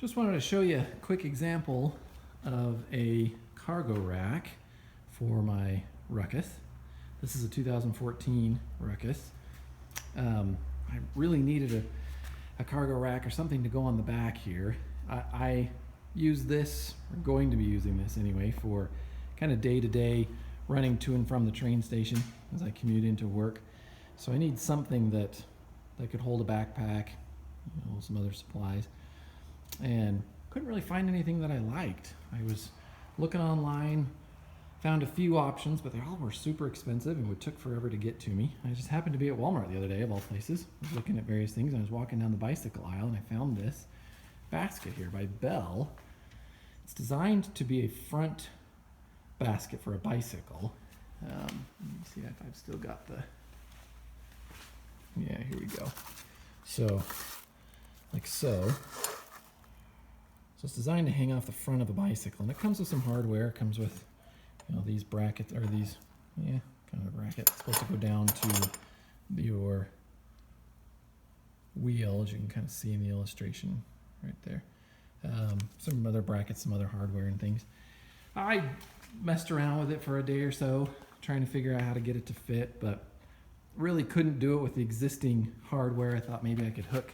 Just wanted to show you a quick example of a cargo rack for my Ruckus. This is a 2014 Ruckus. I really needed a cargo rack or something to go on the back here. I use this, or going to be using this anyway, for kind of day-to-day running to and from the train station as I commute into work. So I need something that could hold a backpack, some other supplies, and couldn't really find anything that I liked. I was looking online, found a few options, but they all were super expensive and would took forever to get to me. I just happened to be at Walmart the other day, of all places. I was looking at various things, and I was walking down the bicycle aisle, and I found this basket here by Bell. It's designed to be a front basket for a bicycle. Let me see if I've still got the... Yeah, here we go. So, like so. So it's designed to hang off the front of a bicycle, and it comes with some hardware. It comes with, these brackets, or these, kind of a bracket. It's supposed to go down to your wheel, as you can kind of see in the illustration right there. Some other brackets, some other hardware and things. I messed around with it for a day or so, trying to figure out how to get it to fit, but really couldn't do it with the existing hardware. I thought maybe I could hook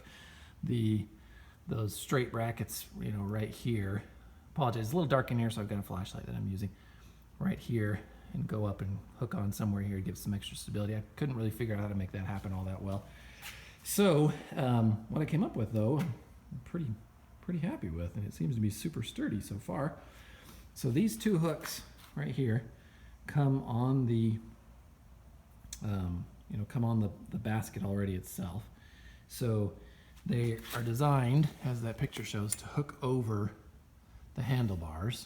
those straight brackets, right here. Apologize, it's a little dark in here, so I've got a flashlight that I'm using right here, and go up and hook on somewhere here to give some extra stability. I couldn't really figure out how to make that happen all that well. So what I came up with, though, I'm pretty happy with, and it seems to be super sturdy so far. So these two hooks right here come on the the basket already itself. So they are designed, as that picture shows, to hook over the handlebars,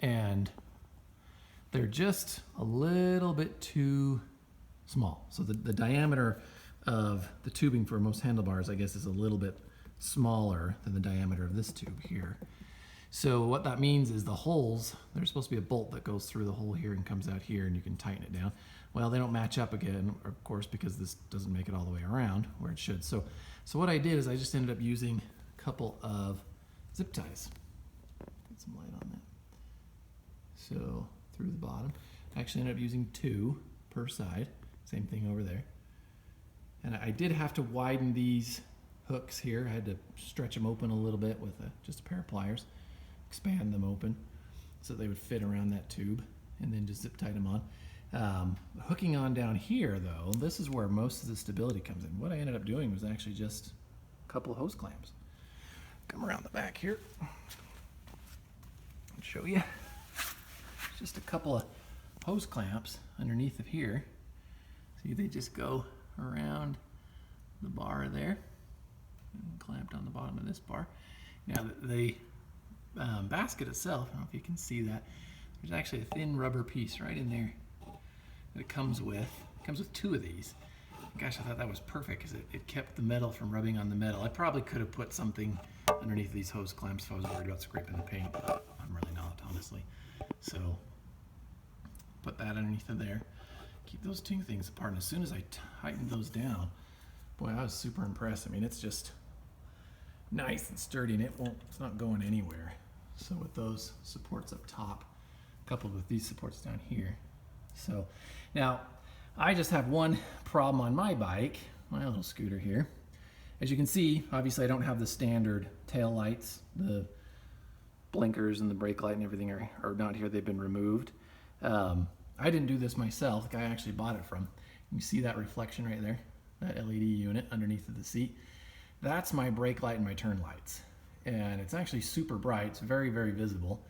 and they're just a little bit too small. So the diameter of the tubing for most handlebars, I guess, is a little bit smaller than the diameter of this tube here. So what that means is the holes, there's supposed to be a bolt that goes through the hole here and comes out here, and you can tighten it down. Well, they don't match up again, of course, because this doesn't make it all the way around where it should. So what I did is I just ended up using a couple of zip ties. Get some light on that. So through the bottom. I actually ended up using 2 per side. Same thing over there. And I did have to widen these hooks here. I had to stretch them open a little bit with just a pair of pliers, expand them open so they would fit around that tube, and then just zip tie them on. Hooking on down here, though, this is where most of the stability comes in. What I ended up doing was actually just a couple of hose clamps. Come around the back here and show you. Just a couple of hose clamps underneath of here. See, they just go around the bar there and clamped on the bottom of this bar. Now the basket itself, I don't know if you can see that, there's actually a thin rubber piece right in there that it comes with. It comes with 2 of these. Gosh, I thought that was perfect because it kept the metal from rubbing on the metal. I probably could have put something underneath these hose clamps if I was worried about scraping the paint, but I'm really not, honestly. So put that underneath of there. Keep those 2 things apart. And as soon as I tightened those down, boy, I was super impressed. I mean, it's just nice and sturdy, and it's not going anywhere. So with those supports up top, coupled with these supports down here. So now I just have one problem on my bike, my little scooter here. As you can see, obviously I don't have the standard tail lights. The blinkers and the brake light and everything are not here. They've been removed. I didn't do this myself. The guy I actually bought it from. You see that reflection right there? That LED unit underneath of the seat. That's my brake light and my turn lights. And it's actually super bright. It's very, very visible.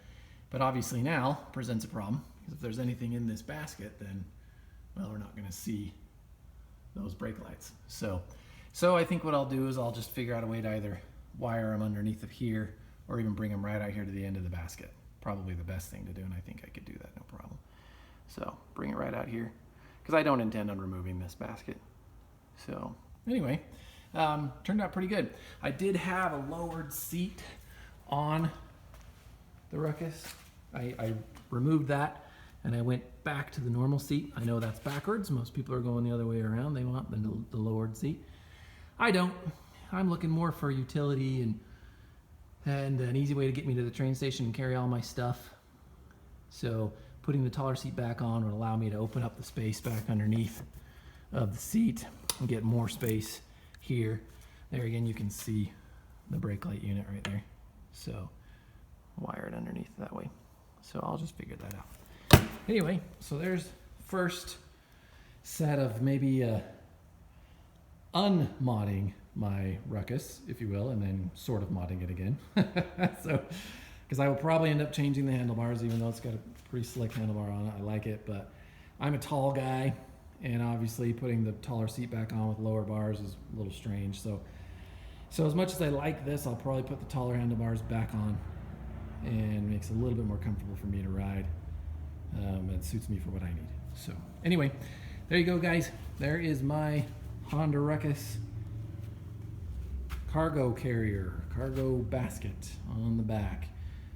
But obviously now presents a problem, because if there's anything in this basket, then, well, we're not going to see those brake lights. So I think what I'll do is I'll just figure out a way to either wire them underneath of here, or even bring them right out here to the end of the basket. Probably the best thing to do, and I think I could do that no problem. So bring it right out here, because I don't intend on removing this basket. So anyway, turned out pretty good. I did have a lowered seat on the Ruckus. I removed that, and I went back to the normal seat. I know that's backwards. Most people are going the other way around. They want the lowered seat. I don't. I'm looking more for utility and and an easy way to get me to the train station and carry all my stuff. So putting the taller seat back on would allow me to open up the space back underneath of the seat and get more space here. There again, you can see the brake light unit right there. So wire it underneath that way. So I'll just figure that out. Anyway, so there's first set of maybe unmodding my Ruckus, if you will, and then sort of modding it again. So, because I will probably end up changing the handlebars, even though it's got a pretty slick handlebar on it. I like it, but I'm a tall guy, and obviously putting the taller seat back on with lower bars is a little strange. So as much as I like this, I'll probably put the taller handlebars back on, and makes it a little bit more comfortable for me to ride. It suits me for what I need. So anyway, there you go, guys. There is my Honda Ruckus cargo carrier, cargo basket on the back.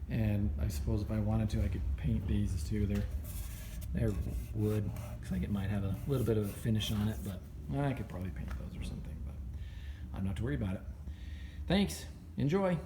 And I suppose if I wanted to, I could paint these too. They're wood. Looks like it might have a little bit of a finish on it, but I could probably paint those or something, but I'm not to worry about it. Thanks. Enjoy.